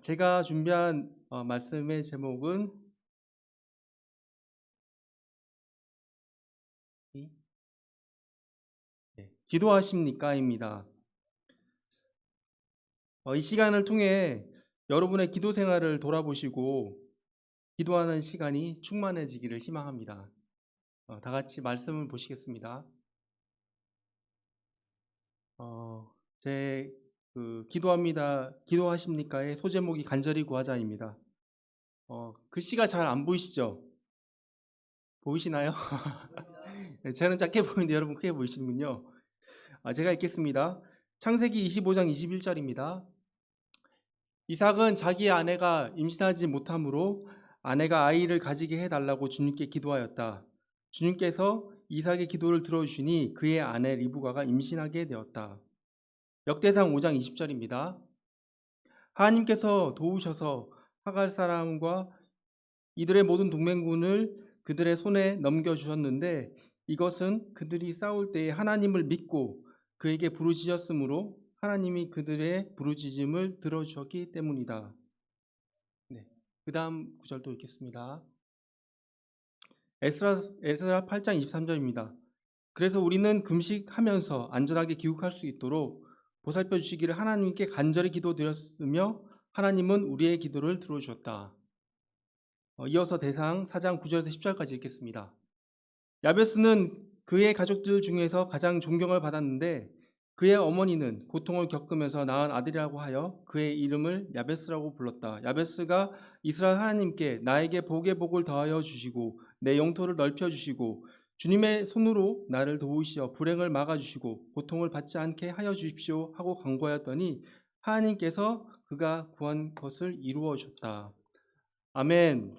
제가 준비한 말씀의 제목은 기도하십니까입니다. 이 시간을 통해 여러분의 기도 생활을 돌아보시고 기도하는 시간이 충만해지기를 희망합니다. 다 같이 말씀을 보시겠습니다. 제 기도하십니까의 소제목이 간절히 구하자입니다. 글씨가 잘 안 보이시죠? 보이시나요? 네, 저는 작게 보이는데 여러분 크게 보이시는군요. 제가 읽겠습니다. 창세기 25장 21절입니다. 이삭은 자기 아내가 임신하지 못하므로 아내가 아이를 가지게 해달라고 주님께 기도하였다. 주님께서 이삭의 기도를 들어주시니 그의 아내 리브가가 임신하게 되었다. 역대상 5장 20절입니다. 하나님께서 도우셔서 하갈 사람과 이들의 모든 동맹군을 그들의 손에 넘겨주셨는데 이것은 그들이 싸울 때에 하나님을 믿고 그에게 부르짖었으므로 하나님이 그들의 부르짖음을 들어주셨기 때문이다. 네, 그 다음 구절도 읽겠습니다. 에스라 8장 23절입니다. 그래서 우리는 금식하면서 안전하게 귀국할 수 있도록 보살펴 주시기를 하나님께 간절히 기도드렸으며 하나님은 우리의 기도를 들어주셨다. 이어서 대상 4장 9절에서 10절까지 읽겠습니다. 야베스는 그의 가족들 중에서 가장 존경을 받았는데 그의 어머니는 고통을 겪으면서 낳은 아들이라고 하여 그의 이름을 야베스라고 불렀다. 야베스가 이스라엘 하나님께 나에게 복의 복을 더하여 주시고 내 영토를 넓혀 주시고 주님의 손으로 나를 도우시어 불행을 막아 주시고 고통을 받지 않게 하여 주십시오 하고 간구하였더니 하나님께서 그가 구한 것을 이루어 주셨다. 아멘.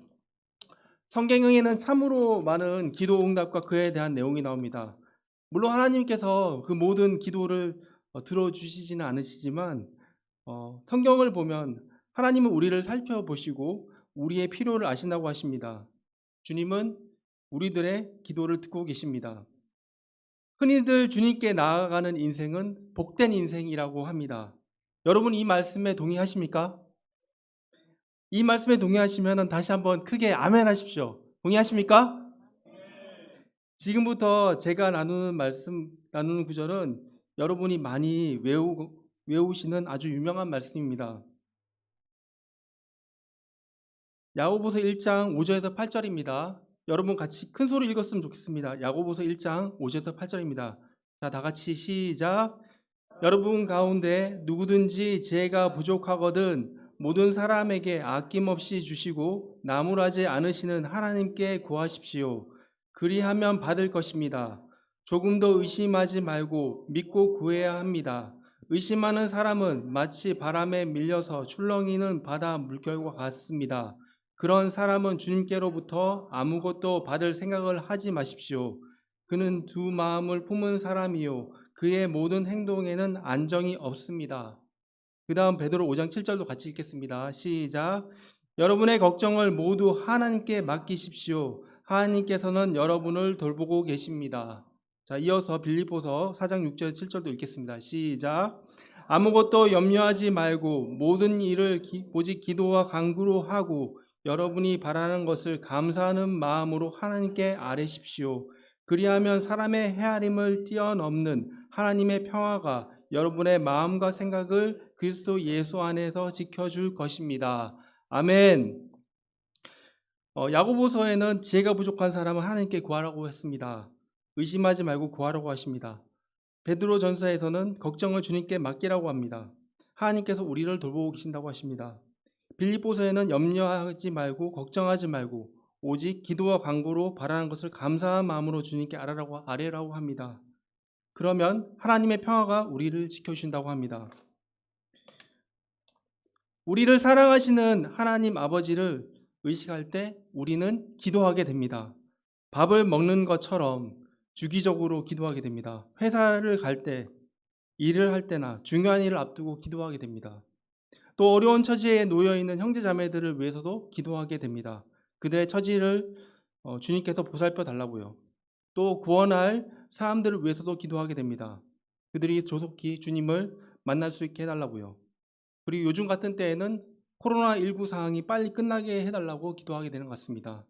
성경에는 참으로 많은 기도 응답과 그에 대한 내용이 나옵니다. 물론 하나님께서 그 모든 기도를 들어주시지는 않으시지만 성경을 보면 하나님은 우리를 살펴보시고 우리의 필요를 아신다고 하십니다. 주님은 우리들의 기도를 듣고 계십니다. 흔히들 주님께 나아가는 인생은 복된 인생이라고 합니다. 여러분 이 말씀에 동의하십니까? 이 말씀에 동의하시면 다시 한번 크게 아멘 하십시오. 동의하십니까? 지금부터 제가 나누는 구절은 여러분이 많이 외우시는 아주 유명한 말씀입니다. 야고보서 1장 5절에서 8절입니다. 여러분 같이 큰 소리 읽었으면 좋겠습니다. 야고보서 1장 5절에서 8절입니다. 자, 다 같이 시작. 여러분 가운데 누구든지 지혜가 부족하거든 모든 사람에게 아낌없이 주시고 나무라지 않으시는 하나님께 구하십시오. 그리하면 받을 것입니다. 조금 더 의심하지 말고 믿고 구해야 합니다. 의심하는 사람은 마치 바람에 밀려서 출렁이는 바다 물결과 같습니다. 그런 사람은 주님께로부터 아무것도 받을 생각을 하지 마십시오. 그는 두 마음을 품은 사람이요 그의 모든 행동에는 안정이 없습니다. 그 다음 베드로 5장 7절도 같이 읽겠습니다. 시작. 여러분의 걱정을 모두 하나님께 맡기십시오. 하나님께서는 여러분을 돌보고 계십니다. 자, 이어서 빌립보서 4장 6절 7절도 읽겠습니다. 시작. 아무것도 염려하지 말고 모든 일을 오직 기도와 간구로 하고 여러분이 바라는 것을 감사하는 마음으로 하나님께 아뢰십시오. 그리하면 사람의 헤아림을 뛰어넘는 하나님의 평화가 여러분의 마음과 생각을 그리스도 예수 안에서 지켜줄 것입니다. 아멘. 야고보서에는 지혜가 부족한 사람은 하나님께 구하라고 했습니다. 의심하지 말고 구하라고 하십니다. 베드로 전서에서는 걱정을 주님께 맡기라고 합니다. 하나님께서 우리를 돌보고 계신다고 하십니다. 빌립보서에는 염려하지 말고 걱정하지 말고 오직 기도와 간구로 바라는 것을 감사한 마음으로 주님께 아뢰라고 합니다. 그러면 하나님의 평화가 우리를 지켜주신다고 합니다. 우리를 사랑하시는 하나님 아버지를 의식할 때 우리는 기도하게 됩니다. 밥을 먹는 것처럼 주기적으로 기도하게 됩니다. 회사를 갈 때, 일을 할 때나 중요한 일을 앞두고 기도하게 됩니다. 또 어려운 처지에 놓여 있는 형제 자매들을 위해서도 기도하게 됩니다. 그들의 처지를 주님께서 보살펴 달라고요. 또 구원할 사람들을 위해서도 기도하게 됩니다. 그들이 조속히 주님을 만날 수 있게 해달라고요. 그리고 요즘 같은 때에는 코로나19 상황이 빨리 끝나게 해달라고 기도하게 되는 것 같습니다.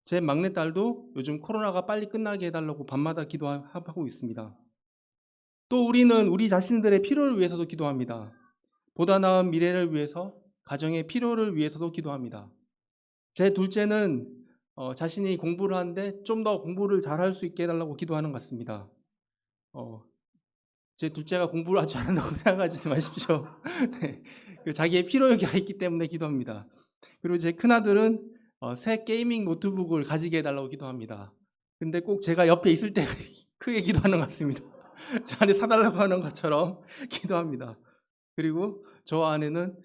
제 막내딸도 요즘 코로나가 빨리 끝나게 해달라고 밤마다 기도하고 있습니다. 또 우리는 우리 자신들의 필요를 위해서도 기도합니다. 보다 나은 미래를 위해서, 가정의 필요를 위해서도 기도합니다. 제 둘째는 자신이 공부를 하는데 좀 더 공부를 잘할 수 있게 해달라고 기도하는 것 같습니다. 제 둘째가 공부를 아주 잘한다고 생각하지 마십시오. 네, 자기의 필요가 있기 때문에 기도합니다. 그리고 제 큰아들은 새 게이밍 노트북을 가지게 해달라고 기도합니다. 근데 꼭 제가 옆에 있을 때 크게 기도하는 것 같습니다. 저한테 사달라고 하는 것처럼 기도합니다. 그리고 저 아내는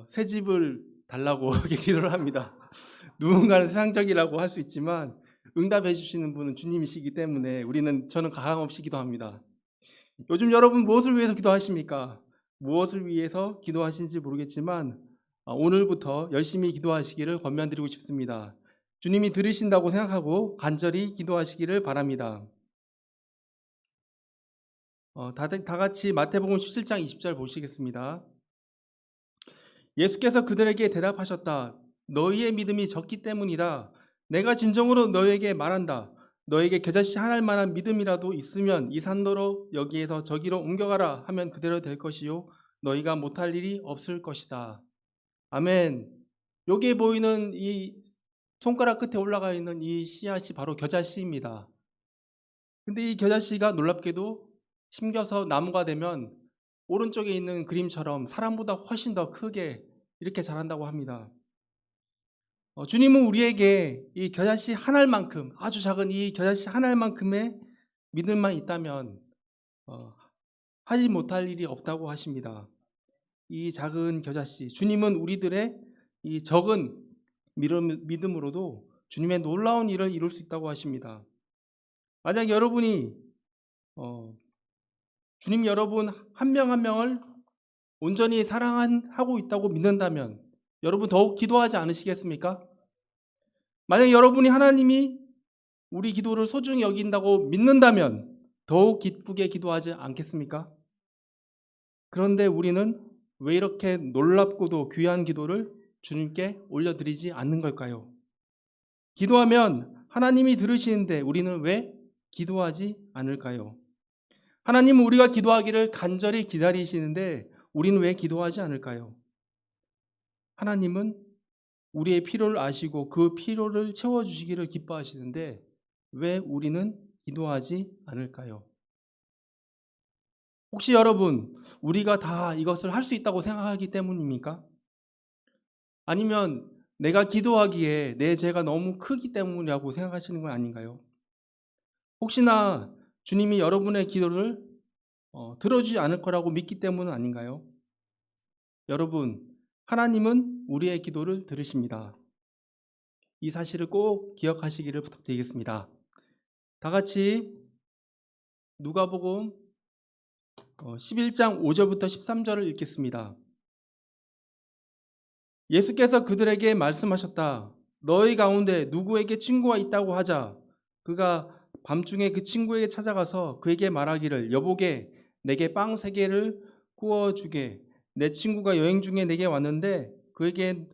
새 집을 달라고 기도를 합니다. 누군가는 세상적이라고 할 수 있지만 응답해 주시는 분은 주님이시기 때문에 저는 가감없이 기도합니다. 요즘 여러분 무엇을 위해서 기도하십니까? 무엇을 위해서 기도하시는지 모르겠지만 오늘부터 열심히 기도하시기를 권면드리고 싶습니다. 주님이 들으신다고 생각하고 간절히 기도하시기를 바랍니다. 다 같이 마태복음 17장 20절 보시겠습니다. 예수께서 그들에게 대답하셨다. 너희의 믿음이 적기 때문이다. 내가 진정으로 너희에게 말한다. 너에게 겨자씨 하나일 만한 믿음이라도 있으면 이 산더러 여기에서 저기로 옮겨가라 하면 그대로 될 것이요 너희가 못할 일이 없을 것이다. 아멘. 여기에 보이는 이 손가락 끝에 올라가 있는 이 씨앗이 바로 겨자씨입니다. 근데 이 겨자씨가 놀랍게도 심겨서 나무가 되면 오른쪽에 있는 그림처럼 사람보다 훨씬 더 크게 이렇게 자란다고 합니다. 주님은 우리에게 이 겨자씨 한 알만큼, 아주 작은 이 겨자씨 한 알만큼의 믿음만 있다면 하지 못할 일이 없다고 하십니다. 이 작은 겨자씨, 주님은 우리들의 이 적은 믿음으로도 주님의 놀라운 일을 이룰 수 있다고 하십니다. 만약 여러분이 주님 여러분 한 명 한 명을 온전히 사랑하고 있다고 믿는다면 여러분 더욱 기도하지 않으시겠습니까? 만약 여러분이 하나님이 우리 기도를 소중히 여긴다고 믿는다면 더욱 기쁘게 기도하지 않겠습니까? 그런데 우리는 왜 이렇게 놀랍고도 귀한 기도를 주님께 올려드리지 않는 걸까요? 기도하면 하나님이 들으시는데 우리는 왜 기도하지 않을까요? 하나님은 우리가 기도하기를 간절히 기다리시는데 우리는 왜 기도하지 않을까요? 하나님은 우리의 필요를 아시고 그 필요를 채워주시기를 기뻐하시는데 왜 우리는 기도하지 않을까요? 혹시 여러분, 우리가 다 이것을 할 수 있다고 생각하기 때문입니까? 아니면 내가 기도하기에 내 죄가 너무 크기 때문이라고 생각하시는 건 아닌가요? 혹시나 주님이 여러분의 기도를 들어주지 않을 거라고 믿기 때문은 아닌가요? 여러분, 하나님은 우리의 기도를 들으십니다. 이 사실을 꼭 기억하시기를 부탁드리겠습니다. 다 같이 누가복음 11장 5절부터 13절을 읽겠습니다. 예수께서 그들에게 말씀하셨다. 너희 가운데 누구에게 친구가 있다고 하자. 그가 밤중에 그 친구에게 찾아가서 그에게 말하기를 여보게 내게 빵 3개를 구워주게. 내 친구가 여행 중에 내게 왔는데 그에게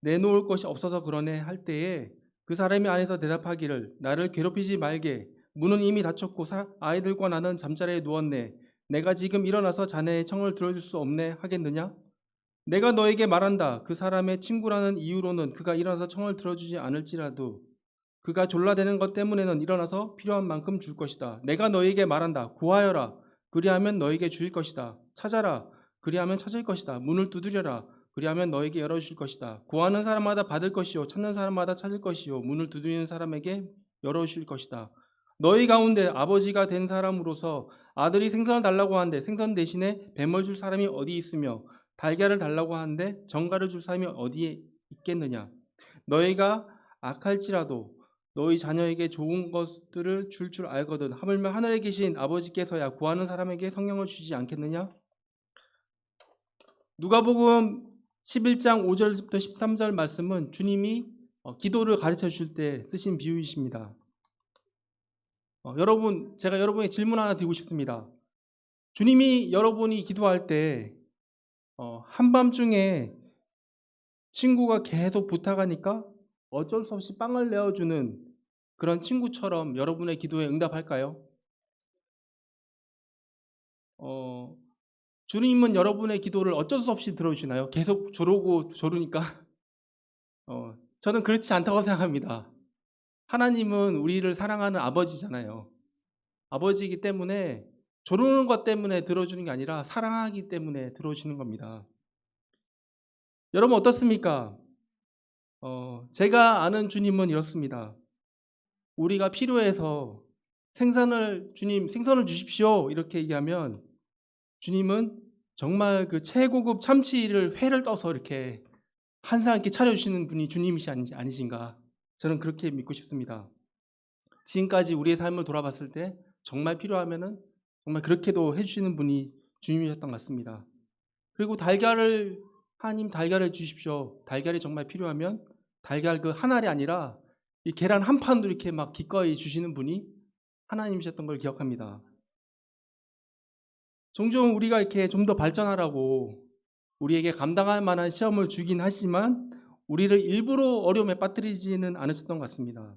내놓을 것이 없어서 그러네 할 때에 그 사람이 안에서 대답하기를 나를 괴롭히지 말게. 문은 이미 닫혔고 아이들과 나는 잠자리에 누웠네. 내가 지금 일어나서 자네의 청을 들어줄 수 없네 하겠느냐? 내가 너에게 말한다. 그 사람의 친구라는 이유로는 그가 일어나서 청을 들어주지 않을지라도 그가 졸라대는 것 때문에는 일어나서 필요한 만큼 줄 것이다. 내가 너에게 말한다. 구하여라. 그리하면 너에게 주일 것이다. 찾아라. 그리하면 찾을 것이다. 문을 두드려라. 그리하면 너에게 열어주실 것이다. 구하는 사람마다 받을 것이요 찾는 사람마다 찾을 것이요 문을 두드리는 사람에게 열어주실 것이다. 너희 가운데 아버지가 된 사람으로서 아들이 생선을 달라고 하는데 생선 대신에 뱀을 줄 사람이 어디 있으며 달걀을 달라고 하는데 정갈을 줄 사람이 어디에 있겠느냐? 너희가 악할지라도 너희 자녀에게 좋은 것들을 줄 알거든. 하물며 하늘에 계신 아버지께서야 구하는 사람에게 성령을 주시지 않겠느냐? 누가복음 11장 5절부터 13절 말씀은 주님이 기도를 가르쳐 주실 때 쓰신 비유이십니다. 여러분, 제가 여러분에게 질문 하나 드리고 싶습니다. 주님이 여러분이 기도할 때 한밤중에 친구가 계속 부탁하니까 어쩔 수 없이 빵을 내어주는 그런 친구처럼 여러분의 기도에 응답할까요? 어, 주님은 여러분의 기도를 어쩔 수 없이 들어주시나요? 계속 조르고 조르니까? 저는 그렇지 않다고 생각합니다. 하나님은 우리를 사랑하는 아버지잖아요. 아버지이기 때문에 조르는 것 때문에 들어주는 게 아니라 사랑하기 때문에 들어주시는 겁니다. 여러분 어떻습니까? 제가 아는 주님은 이렇습니다. 우리가 필요해서 주님 생선을 주십시오 이렇게 얘기하면 주님은 정말 그 최고급 참치를 회를 떠서 이렇게 한 상 이렇게 차려주시는 분이 주님이시 아니신가, 저는 그렇게 믿고 싶습니다. 지금까지 우리의 삶을 돌아봤을 때 정말 필요하면은 정말 그렇게도 해주시는 분이 주님이셨던 것 같습니다. 그리고 하나님 달걀을 주십시오. 달걀이 정말 필요하면 달걀 그 한 알이 아니라 이 계란 한 판도 이렇게 막 기꺼이 주시는 분이 하나님이셨던 걸 기억합니다. 종종 우리가 이렇게 좀 더 발전하라고 우리에게 감당할 만한 시험을 주긴 하지만 우리를 일부러 어려움에 빠뜨리지는 않으셨던 것 같습니다.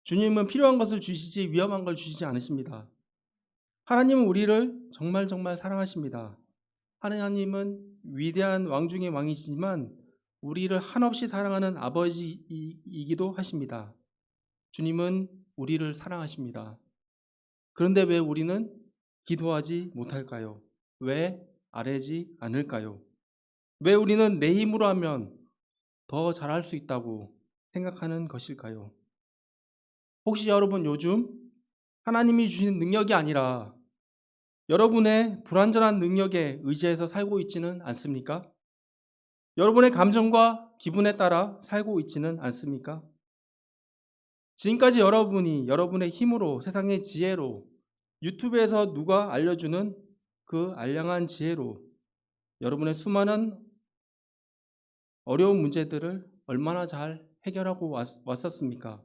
주님은 필요한 것을 주시지 위험한 걸 주시지 않으십니다. 하나님은 우리를 정말 정말 사랑하십니다. 하나님은 위대한 왕 중의 왕이시지만 우리를 한없이 사랑하는 아버지이기도 하십니다. 주님은 우리를 사랑하십니다. 그런데 왜 우리는 기도하지 못할까요? 왜 아뢰지 않을까요? 왜 우리는 내 힘으로 하면 더 잘할 수 있다고 생각하는 것일까요? 혹시 여러분 요즘 하나님이 주신 능력이 아니라 여러분의 불완전한 능력에 의지해서 살고 있지는 않습니까? 여러분의 감정과 기분에 따라 살고 있지는 않습니까? 지금까지 여러분이 여러분의 힘으로, 세상의 지혜로, 유튜브에서 누가 알려주는 그 알량한 지혜로 여러분의 수많은 어려운 문제들을 얼마나 잘 해결하고 왔었습니까?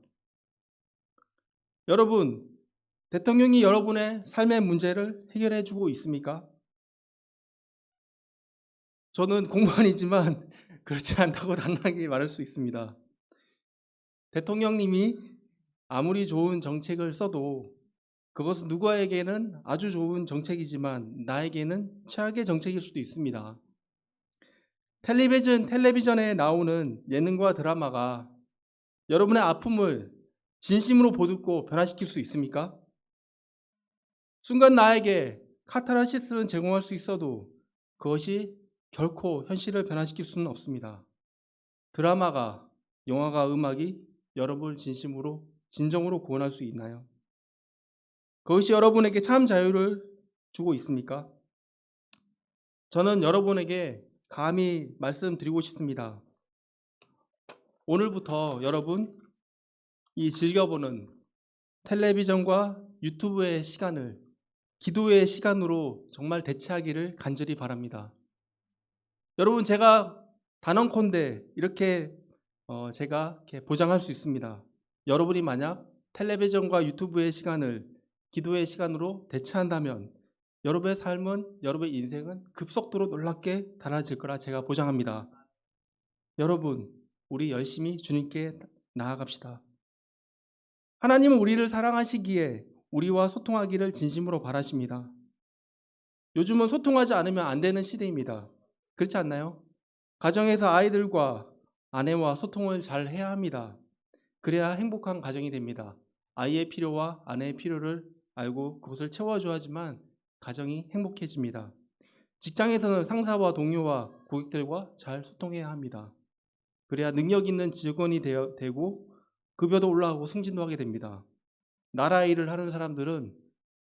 여러분, 대통령이 여러분의 삶의 문제를 해결해 주고 있습니까? 저는 공무원이지만 그렇지 않다고 당당하게 말할 수 있습니다. 대통령님이 아무리 좋은 정책을 써도 그것은 누구에게는 아주 좋은 정책이지만 나에게는 최악의 정책일 수도 있습니다. 텔레비전에 나오는 예능과 드라마가 여러분의 아픔을 진심으로 보듬고 변화시킬 수 있습니까? 순간 나에게 카타르시스를 제공할 수 있어도 그것이 결코 현실을 변화시킬 수는 없습니다. 드라마가, 영화가, 음악이 여러분을 진정으로 구원할 수 있나요? 그것이 여러분에게 참 자유를 주고 있습니까? 저는 여러분에게 감히 말씀드리고 싶습니다. 오늘부터 여러분 이 즐겨보는 텔레비전과 유튜브의 시간을 기도의 시간으로 정말 대체하기를 간절히 바랍니다. 여러분, 제가 단언컨대 제가 이렇게 보장할 수 있습니다. 여러분이 만약 텔레비전과 유튜브의 시간을 기도의 시간으로 대체한다면 여러분의 삶은, 여러분의 인생은 급속도로 놀랍게 달라질 거라 제가 보장합니다. 여러분, 우리 열심히 주님께 나아갑시다. 하나님은 우리를 사랑하시기에 우리와 소통하기를 진심으로 바라십니다. 요즘은 소통하지 않으면 안 되는 시대입니다. 그렇지 않나요? 가정에서 아이들과 아내와 소통을 잘 해야 합니다. 그래야 행복한 가정이 됩니다. 아이의 필요와 아내의 필요를 알고 그것을 채워줘야지만 가정이 행복해집니다. 직장에서는 상사와 동료와 고객들과 잘 소통해야 합니다. 그래야 능력 있는 직원이 되고 급여도 올라가고 승진도 하게 됩니다. 나라 일을 하는 사람들은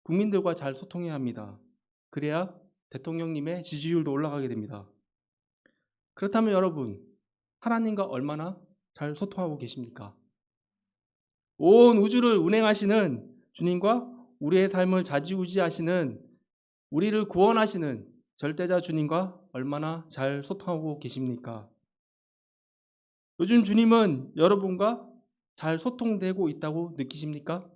국민들과 잘 소통해야 합니다. 그래야 대통령님의 지지율도 올라가게 됩니다. 그렇다면 여러분, 하나님과 얼마나 잘 소통하고 계십니까? 온 우주를 운행하시는 주님과 우리의 삶을 좌지우지하시는, 우리를 구원하시는 절대자 주님과 얼마나 잘 소통하고 계십니까? 요즘 주님은 여러분과 잘 소통되고 있다고 느끼십니까?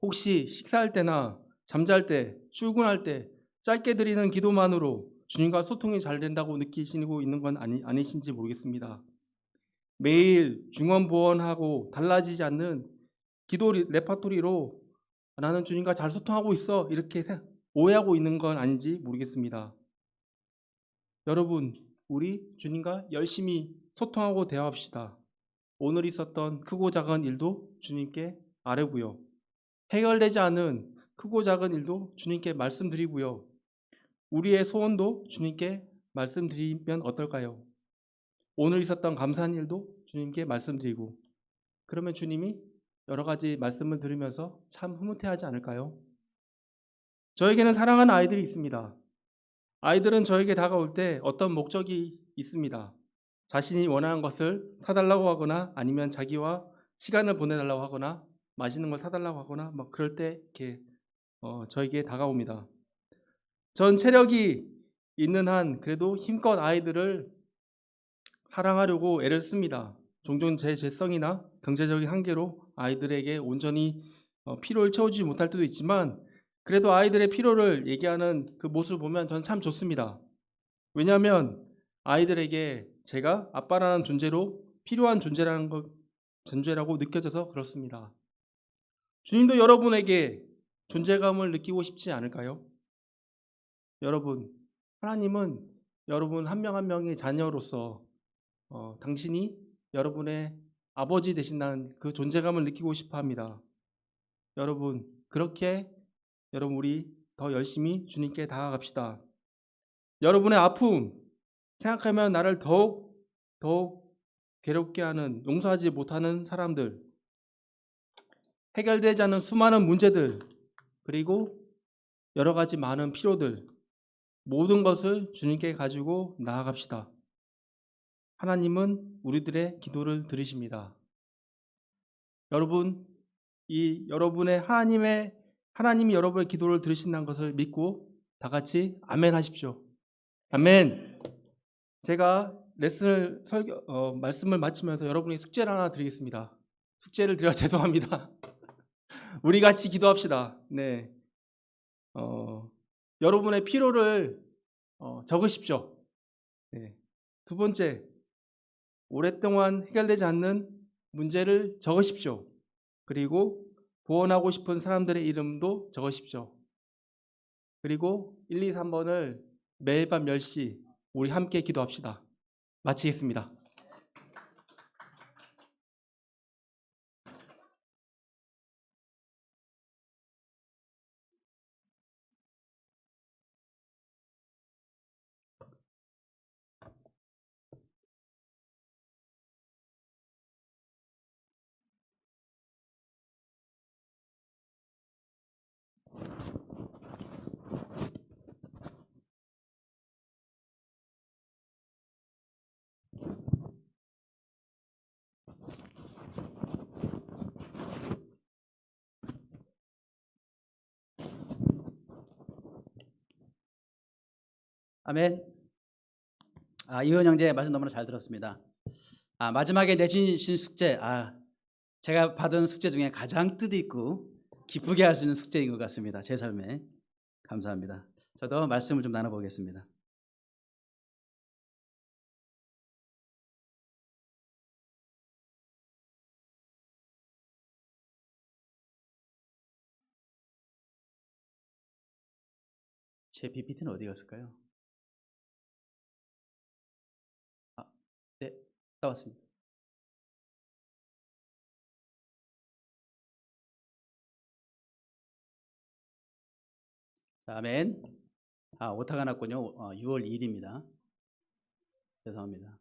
혹시 식사할 때나 잠잘 때, 출근할 때 짧게 드리는 기도만으로 주님과 소통이 잘 된다고 느끼시고 있는 건 아니신지 모르겠습니다. 매일 중언부언하고 달라지지 않는 기도 레파토리로 나는 주님과 잘 소통하고 있어 이렇게 오해하고 있는 건 아닌지 모르겠습니다. 여러분, 우리 주님과 열심히 소통하고 대화합시다. 오늘 있었던 크고 작은 일도 주님께 아뢰고요. 해결되지 않은 크고 작은 일도 주님께 말씀드리고요. 우리의 소원도 주님께 말씀드리면 어떨까요? 오늘 있었던 감사한 일도 주님께 말씀드리고, 그러면 주님이 여러 가지 말씀을 들으면서 참 흐뭇해하지 않을까요? 저에게는 사랑하는 아이들이 있습니다. 아이들은 저에게 다가올 때 어떤 목적이 있습니다. 자신이 원하는 것을 사달라고 하거나 아니면 자기와 시간을 보내달라고 하거나 맛있는 걸 사달라고 하거나 막 그럴 때 이렇게 저에게 다가옵니다. 전 체력이 있는 한 그래도 힘껏 아이들을 사랑하려고 애를 씁니다. 종종 제 재성이나 경제적인 한계로 아이들에게 온전히 필요를 채워주지 못할 때도 있지만 그래도 아이들의 필요를 얘기하는 그 모습을 보면 저는 참 좋습니다. 왜냐하면 아이들에게 제가 아빠라는 존재로 필요한 존재라고 느껴져서 그렇습니다. 주님도 여러분에게 존재감을 느끼고 싶지 않을까요? 여러분, 하나님은 여러분 한 명 한 명의 자녀로서 당신이 여러분의 아버지 되신다는 그 존재감을 느끼고 싶어 합니다. 여러분, 그렇게 여러분 우리 더 열심히 주님께 다가갑시다. 여러분의 아픔 생각하면 나를 더욱 괴롭게 하는, 용서하지 못하는 사람들, 해결되지 않은 수많은 문제들, 그리고 여러 가지 많은 필요들, 모든 것을 주님께 가지고 나아갑시다. 하나님은 우리들의 기도를 들으십니다. 여러분, 하나님이 여러분의 기도를 들으신다는 것을 믿고 다 같이 아멘 하십시오. 아멘. 제가 말씀을 마치면서 여러분이 숙제를 하나 드리겠습니다. 숙제를 드려 죄송합니다. 우리 같이 기도합시다. 네. 여러분의 필요를 적으십시오. 네. 두 번째, 오랫동안 해결되지 않는 문제를 적으십시오. 그리고 구원하고 싶은 사람들의 이름도 적으십시오. 그리고 1, 2, 3번을 매일 밤 10시 우리 함께 기도합시다. 마치겠습니다. 아멘. 이현 형제 말씀 너무나 잘 들었습니다. 마지막에 내주신 숙제, 제가 받은 숙제 중에 가장 뜻있고 기쁘게 할 수 있는 숙제인 것 같습니다. 제 삶에. 감사합니다. 저도 말씀을 좀 나눠보겠습니다. 제 PPT는 어디 갔을까요? 네, 나왔습니다. 자, 아멘. 오타가 났군요. 6월 2일입니다. 죄송합니다.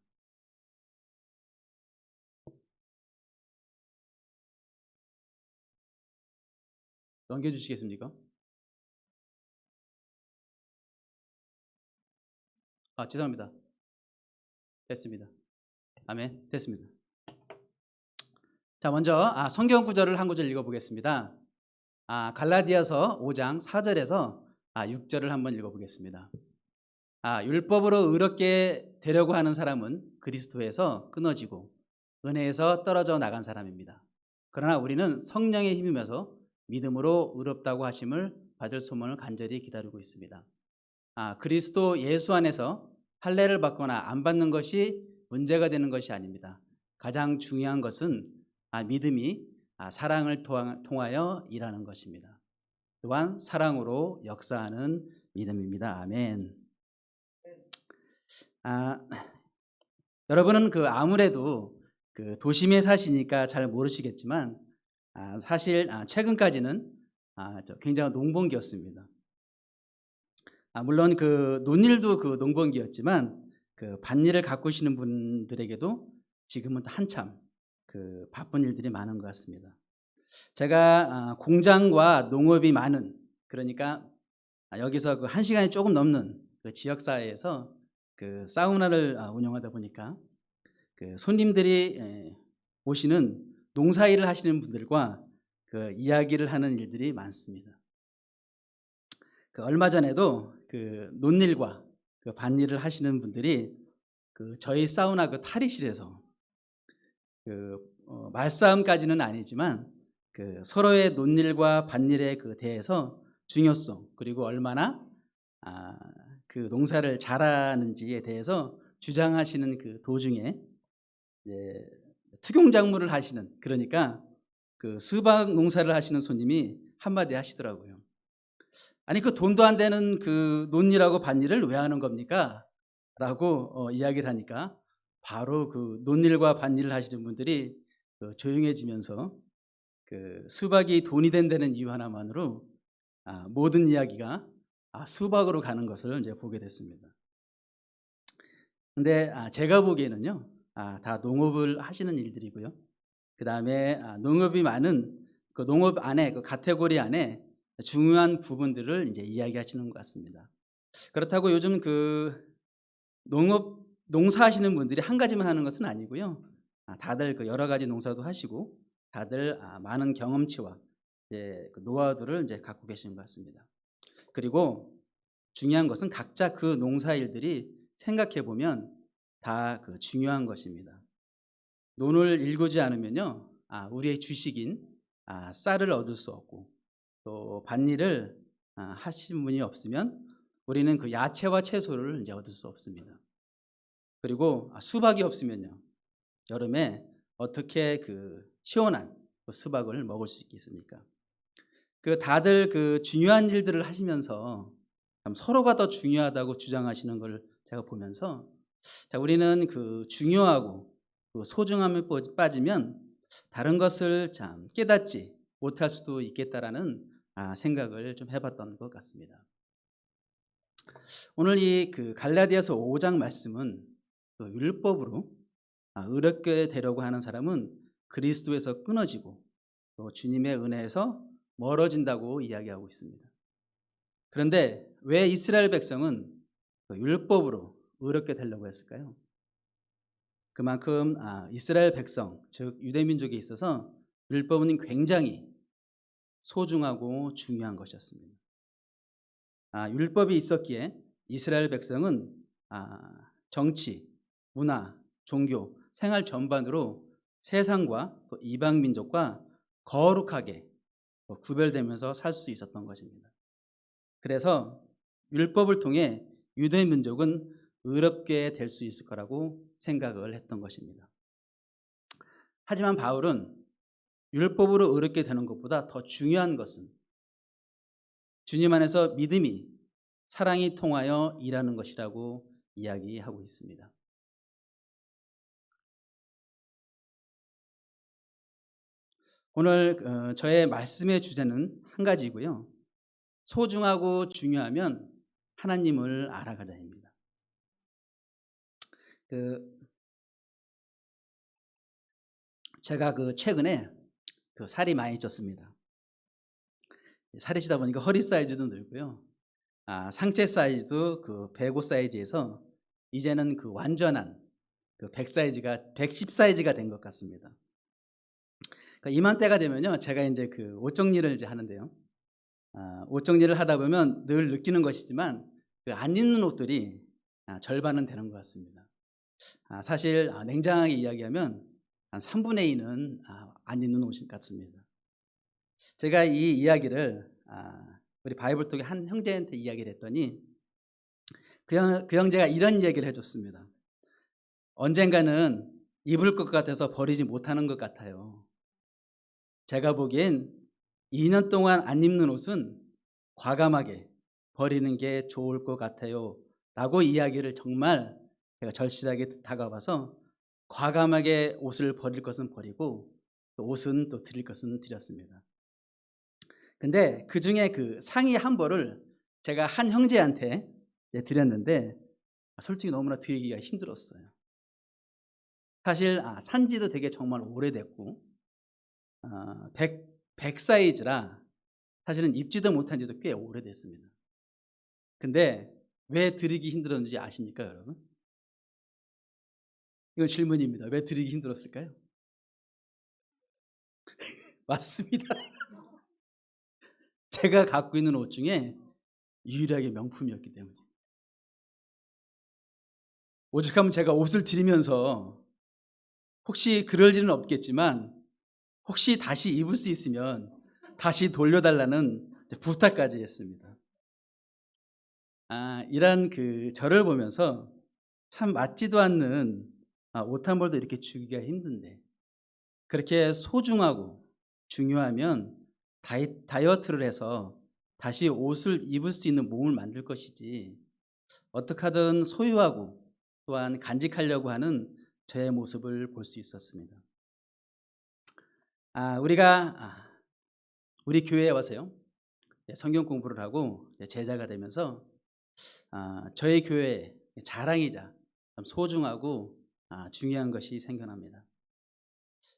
넘겨주시겠습니까? 죄송합니다. 됐습니다. 아멘. 됐습니다. 자, 먼저 성경 구절을 한 구절 읽어보겠습니다. 갈라디아서 5장 4절에서 6절을 한번 읽어보겠습니다. 율법으로 의롭게 되려고 하는 사람은 그리스도에서 끊어지고 은혜에서 떨어져 나간 사람입니다. 그러나 우리는 성령에 힘입어서 믿음으로 의롭다고 하심을 받을 소망을 간절히 기다리고 있습니다. 그리스도 예수 안에서 할례를 받거나 안 받는 것이 문제가 되는 것이 아닙니다. 가장 중요한 것은 믿음이 사랑을 통하여 일하는 것입니다. 또한 사랑으로 역사하는 믿음입니다. 아멘. 아, 여러분은 아무래도 도심에 사시니까 잘 모르시겠지만 사실 최근까지는 굉장한 농번기였습니다. 물론 논일도 농번기였지만 밭일을 가꾸시는 분들에게도 지금은 한참 바쁜 일들이 많은 것 같습니다. 제가 공장과 농업이 많은, 그러니까 여기서 1시간이 조금 넘는 지역사회에서 사우나를 운영하다 보니까 손님들이 오시는 농사일을 하시는 분들과 이야기를 하는 일들이 많습니다. 얼마 전에도 논일과 밭일을 하시는 분들이 저희 사우나 탈의실에서 말싸움까지는 아니지만 서로의 논일과 밭일에 대해서 중요성, 그리고 얼마나 농사를 잘하는지에 대해서 주장하시는 도중에 특용작물을 하시는, 그러니까 수박 농사를 하시는 손님이 한마디 하시더라고요. 아니 돈도 안 되는 논일하고 밭일을 왜 하는 겁니까? 라고 이야기를 하니까 바로 논일과 밭일을 하시는 분들이 조용해지면서 수박이 돈이 된다는 이유 하나만으로 모든 이야기가 수박으로 가는 것을 이제 보게 됐습니다. 근데 제가 보기에는요, 다 농업을 하시는 일들이고요. 그 다음에 농업이 많은 농업 안에 카테고리 안에 중요한 부분들을 이제 이야기하시는 것 같습니다. 그렇다고 요즘 농사하시는 분들이 한 가지만 하는 것은 아니고요. 다들 여러 가지 농사도 하시고 다들 많은 경험치와 노하우들을 이제 갖고 계시는 것 같습니다. 그리고 중요한 것은 각자 농사일들이 생각해 보면 다 중요한 것입니다. 논을 일구지 않으면요, 우리의 주식인 쌀을 얻을 수 없고, 또 밭일을 하신 분이 없으면 우리는 야채와 채소를 이제 얻을 수 없습니다. 그리고 수박이 없으면요, 여름에 어떻게 시원한 수박을 먹을 수 있겠습니까? 다들 중요한 일들을 하시면서 서로가 더 중요하다고 주장하시는 걸 제가 보면서, 우리는 중요하고 소중함에 빠지면 다른 것을 깨닫지 못할 수도 있겠다라는 생각을 좀 해봤던 것 같습니다. 오늘 이 갈라디아서 5장 말씀은 율법으로 의롭게 되려고 하는 사람은 그리스도에서 끊어지고 또 주님의 은혜에서 멀어진다고 이야기하고 있습니다. 그런데 왜 이스라엘 백성은 율법으로 의롭게 되려고 했을까요? 그만큼 이스라엘 백성, 즉 유대민족에 있어서 율법은 굉장히 소중하고 중요한 것이었습니다. 율법이 있었기에 이스라엘 백성은 정치, 문화, 종교, 생활 전반으로 세상과 또 이방 민족과 거룩하게 구별되면서 살 수 있었던 것입니다. 그래서 율법을 통해 유대 민족은 의롭게 될 수 있을 거라고 생각을 했던 것입니다. 하지만 바울은 율법으로 의롭게 되는 것보다 더 중요한 것은 주님 안에서 믿음이, 사랑이 통하여 일하는 것이라고 이야기하고 있습니다. 오늘 저의 말씀의 주제는 한 가지고요. 소중하고 중요하면 하나님을 알아가자입니다. 제가 최근에 살이 많이 쪘습니다. 살이 찌다 보니까 허리 사이즈도 늘고요. 상체 사이즈도 105 사이즈에서 이제는 완전한 100 사이즈가 110 사이즈가 된 것 같습니다. 이맘때가 되면요, 제가 이제 옷 정리를 이제 하는데요. 옷 정리를 하다 보면 늘 느끼는 것이지만 안 입는 옷들이 절반은 되는 것 같습니다. 사실 냉정하게 이야기하면 한 3분의 2는 안 입는 옷 같습니다. 제가 이 이야기를 우리 바이블톡의 한 형제한테 이야기를 했더니 그 형제가 이런 얘기를 해줬습니다. 언젠가는 입을 것 같아서 버리지 못하는 것 같아요. 제가 보기엔 2년 동안 안 입는 옷은 과감하게 버리는 게 좋을 것 같아요. 라고 이야기를 정말 제가 절실하게 다가와서 과감하게 옷을 버릴 것은 버리고 또 옷은 또 드릴 것은 드렸습니다. 근데 그 중에 그 상의 한 벌을 제가 한 형제한테 드렸는데 솔직히 너무나 드리기가 힘들었어요. 사실 산 지도 되게 정말 오래됐고 100 사이즈라 사실은 입지도 못한 지도 꽤 오래됐습니다. 근데 왜 드리기 힘들었는지 아십니까, 여러분? 이건 질문입니다. 왜 드리기 힘들었을까요? 맞습니다. 제가 갖고 있는 옷 중에 유일하게 명품이었기 때문입니다. 오죽하면 제가 옷을 드리면서 혹시 그럴 일은 없겠지만 혹시 다시 입을 수 있으면 다시 돌려달라는 부탁까지 했습니다. 이런 그 저를 보면서 참 맞지도 않는 옷 한 벌도 이렇게 주기가 힘든데 그렇게 소중하고 중요하면 다이어트를 해서 다시 옷을 입을 수 있는 몸을 만들 것이지 어떻게 하든 소유하고 또한 간직하려고 하는 저의 모습을 볼 수 있었습니다. 우리 교회에 와서요 성경 공부를 하고 제자가 되면서 저희 교회의 자랑이자 참 소중하고 중요한 것이 생겨납니다.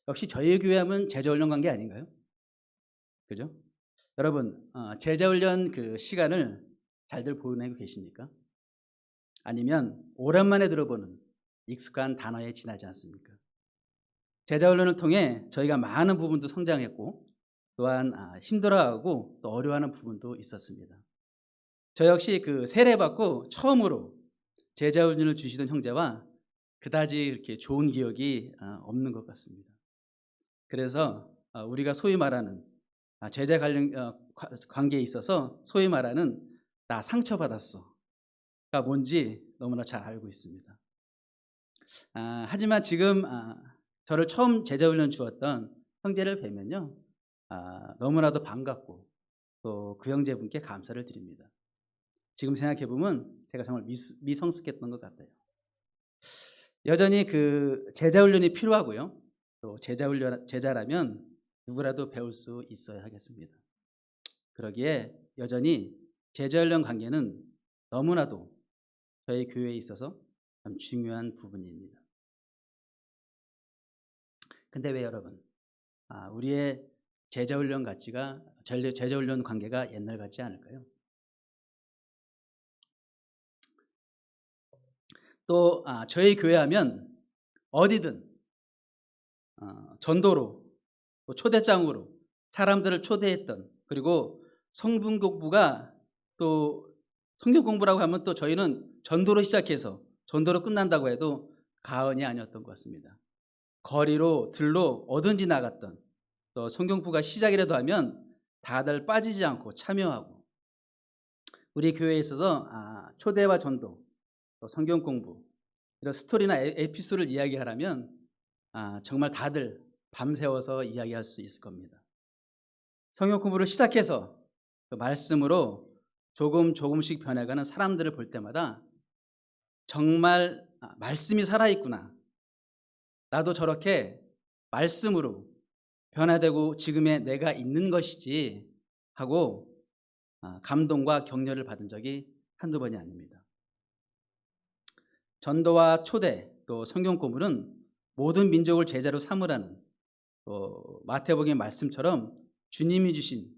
역시 저희 교회 하면 제자훈련 관계 아닌가요? 그죠? 여러분 제자훈련 그 시간을 잘들 보내고 계십니까? 아니면 오랜만에 들어보는 익숙한 단어에 지나지 않습니까? 제자훈련을 통해 저희가 많은 부분도 성장했고 또한 힘들어하고 또 어려워하는 부분도 있었습니다. 저 역시 그 세례받고 처음으로 제자훈련을 주시던 형제와 그다지 이렇게 좋은 기억이 없는 것 같습니다. 그래서 우리가 소위 말하는 제자 관계에 있어서 소위 말하는 나 상처받았어가 뭔지 너무나 잘 알고 있습니다. 하지만 지금 저를 처음 제자훈련 주었던 형제를 뵈면요 너무나도 반갑고 또 그 형제분께 감사를 드립니다. 지금 생각해 보면 제가 정말 미성숙했던 것 같아요. 여전히 그 제자훈련이 필요하고요. 또 제자라면 누구라도 배울 수 있어야 하겠습니다. 그러기에 여전히 제자훈련 관계는 너무나도 저희 교회에 있어서 참 중요한 부분입니다. 근데 왜 여러분 우리의 제자훈련 가치가 제자훈련 관계가 옛날 같지 않을까요? 또 저희 교회 하면 어디든 전도로 또 초대장으로 사람들을 초대했던 그리고 성분 공부가 또 성경 공부라고 하면 또 저희는 전도로 시작해서 전도로 끝난다고 해도 과언이 아니었던 것 같습니다. 거리로 들로 어딘지 나갔던 또 성경 공부가 시작이라도 하면 다들 빠지지 않고 참여하고 우리 교회에 있어서 초대와 전도 또 성경 공부 이런 스토리나 에피소드를 이야기하라면 정말 다들 밤새워서 이야기할 수 있을 겁니다. 성경 공부를 시작해서 그 말씀으로 조금씩 변해가는 사람들을 볼 때마다 정말 말씀이 살아있구나. 나도 저렇게 말씀으로 변화되고 지금의 내가 있는 것이지 하고 감동과 격려를 받은 적이 한두 번이 아닙니다. 전도와 초대 또 성경 공부는 모든 민족을 제자로 삼으라는 또 마태복음의 말씀처럼 주님이 주신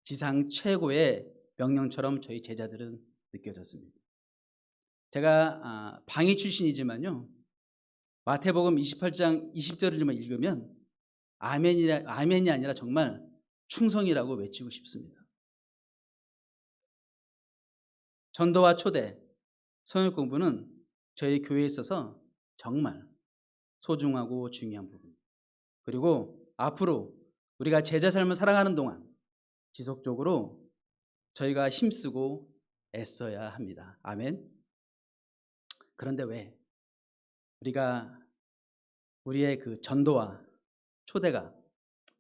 지상 최고의 명령처럼 저희 제자들은 느껴졌습니다. 제가 방위 출신이지만요 마태복음 28장 20절을 좀 읽으면 아멘이 아니라 정말 충성이라고 외치고 싶습니다. 전도와 초대 성경 공부는 저희 교회에 있어서 정말 소중하고 중요한 부분. 그리고 앞으로 우리가 제자 삶을 살아가는 동안 지속적으로 저희가 힘쓰고 애써야 합니다. 아멘. 그런데 왜 우리가 우리의 그 전도와 초대가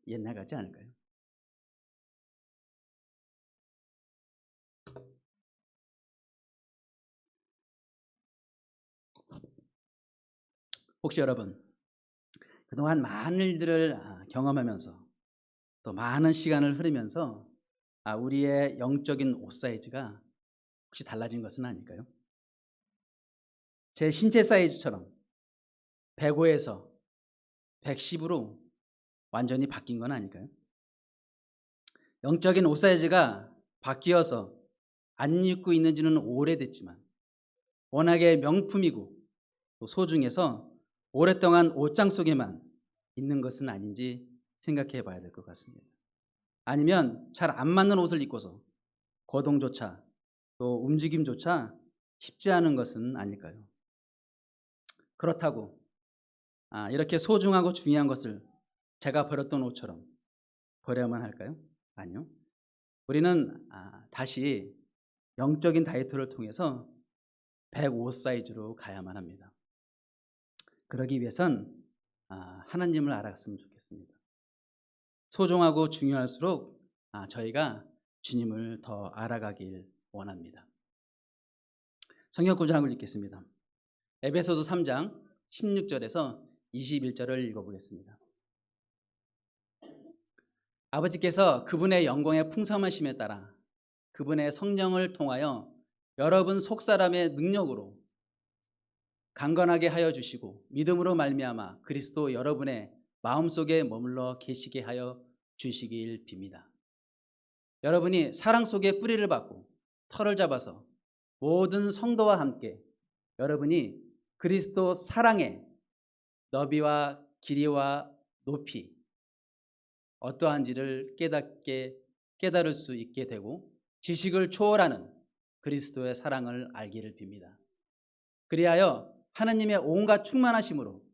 옛날 같지 않을까요? 혹시 여러분 그동안 많은 일들을 경험하면서 또 많은 시간을 흐르면서 우리의 영적인 옷 사이즈가 혹시 달라진 것은 아닐까요? 제 신체 사이즈처럼 105에서 110으로 완전히 바뀐 건 아닐까요? 영적인 옷 사이즈가 바뀌어서 안 입고 있는지는 오래됐지만 워낙에 명품이고 또 소중해서 오랫동안 옷장 속에만 있는 것은 아닌지 생각해 봐야 될 것 같습니다. 아니면 잘 안 맞는 옷을 입고서 거동조차 또 움직임조차 쉽지 않은 것은 아닐까요? 그렇다고 이렇게 소중하고 중요한 것을 제가 버렸던 옷처럼 버려야만 할까요? 아니요. 우리는 다시 영적인 다이어트를 통해서 105 사이즈로 가야만 합니다. 그러기 위해선 하나님을 알았으면 좋겠습니다. 소중하고 중요할수록 저희가 주님을 더 알아가길 원합니다. 성경 구절을 읽겠습니다. 에베소서 3장 16절에서 21절을 읽어보겠습니다. 아버지께서 그분의 영광의 풍성하심에 따라 그분의 성령을 통하여 여러분 속사람의 능력으로 강건하게 하여 주시고 믿음으로 말미암아 그리스도 여러분의 마음속에 머물러 계시게 하여 주시길 빕니다. 여러분이 사랑 속에 뿌리를 받고 털을 잡아서 모든 성도와 함께 여러분이 그리스도 사랑의 너비와 길이와 높이 어떠한지를 깨달을 수 있게 되고 지식을 초월하는 그리스도의 사랑을 알기를 빕니다. 그리하여 하나님의 온갖 충만하심으로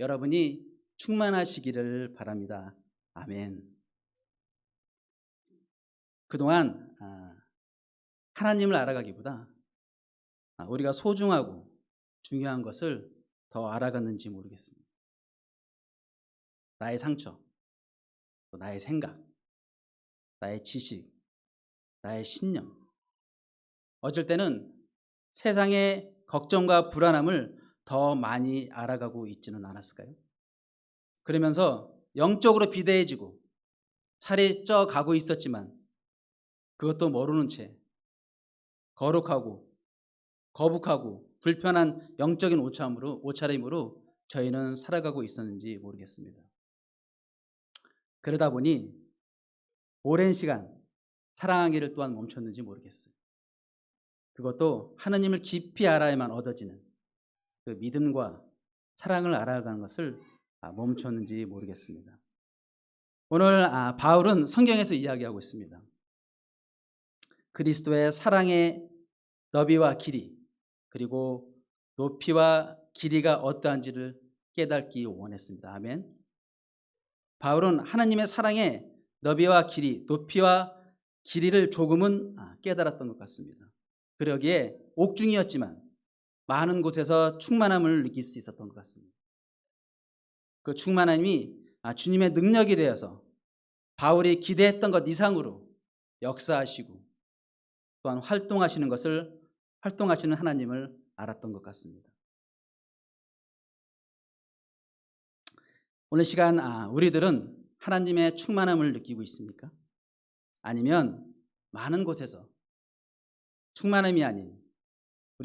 여러분이 충만하시기를 바랍니다. 아멘. 그동안 하나님을 알아가기보다 우리가 소중하고 중요한 것을 더 알아갔는지 모르겠습니다. 나의 상처, 또 나의 생각, 나의 지식, 나의 신념. 어쩔 때는 세상의 걱정과 불안함을 더 많이 알아가고 있지는 않았을까요? 그러면서 영적으로 비대해지고 살이 쪄 가고 있었지만 그것도 모르는 채 거룩하고 거북하고 불편한 영적인 옷차림으로 저희는 살아가고 있었는지 모르겠습니다. 그러다 보니 오랜 시간 사랑하기를 또한 멈췄는지 모르겠어요. 그것도 하나님을 깊이 알아야만 얻어지는 그 믿음과 사랑을 알아가는 것을 멈췄는지 모르겠습니다. 오늘 바울은 성경에서 이야기하고 있습니다. 그리스도의 사랑의 너비와 길이 그리고 높이와 길이가 어떠한지를 깨닫기 원했습니다. 아멘. 바울은 하나님의 사랑의 너비와 길이, 높이와 길이를 조금은 깨달았던 것 같습니다. 그러기에 옥중이었지만 많은 곳에서 충만함을 느낄 수 있었던 것 같습니다. 그 충만함이 주님의 능력이 되어서 바울이 기대했던 것 이상으로 역사하시고 또한 활동하시는 하나님을 알았던 것 같습니다. 오늘 시간 우리들은 하나님의 충만함을 느끼고 있습니까? 아니면 많은 곳에서 충만함이 아닌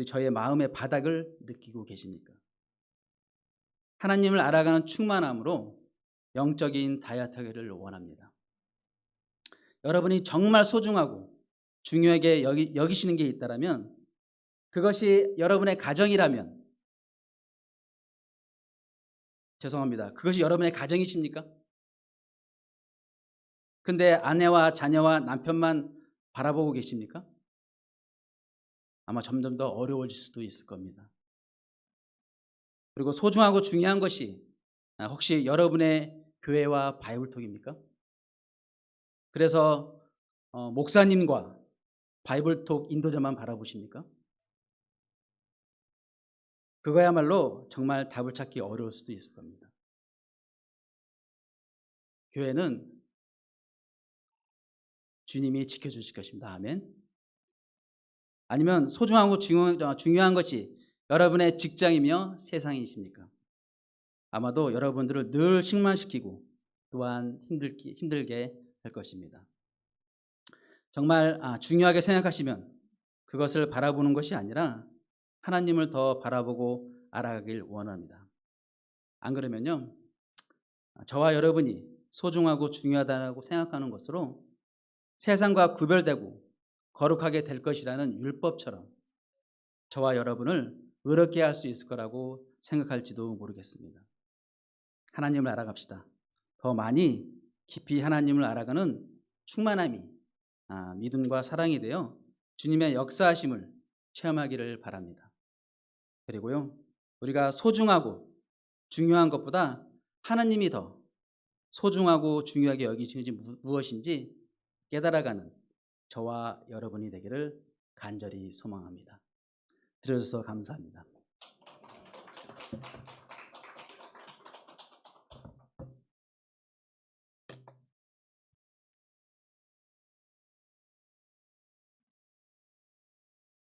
저의 마음의 바닥을 느끼고 계십니까? 하나님을 알아가는 충만함으로 영적인 다이어트를 원합니다. 여러분이 정말 소중하고 중요하게 여기시는 게 있다면 그것이 여러분의 가정이라면 죄송합니다. 그것이 여러분의 가정이십니까? 근데 아내와 자녀와 남편만 바라보고 계십니까? 아마 점점 더 어려워질 수도 있을 겁니다. 그리고 소중하고 중요한 것이 혹시 여러분의 교회와 바이블톡입니까? 그래서 목사님과 바이블톡 인도자만 바라보십니까? 그거야말로 정말 답을 찾기 어려울 수도 있을 겁니다. 교회는 주님이 지켜주실 것입니다. 아멘. 아니면 소중하고 중요한 것이 여러분의 직장이며 세상이십니까? 아마도 여러분들을 늘 식만시키고 또한 힘들게 할 것입니다. 정말 중요하게 생각하시면 그것을 바라보는 것이 아니라 하나님을 더 바라보고 알아가길 원합니다. 안 그러면요, 저와 여러분이 소중하고 중요하다고 생각하는 것으로 세상과 구별되고 거룩하게 될 것이라는 율법처럼 저와 여러분을 의롭게 할 수 있을 거라고 생각할지도 모르겠습니다. 하나님을 알아갑시다. 더 많이 깊이 하나님을 알아가는 충만함이 믿음과 사랑이 되어 주님의 역사하심을 체험하기를 바랍니다. 그리고요, 우리가 소중하고 중요한 것보다 하나님이 더 소중하고 중요하게 여기시는지 무엇인지 깨달아가는 저와 여러분이 되기를 간절히 소망합니다. 들어주셔서 감사합니다.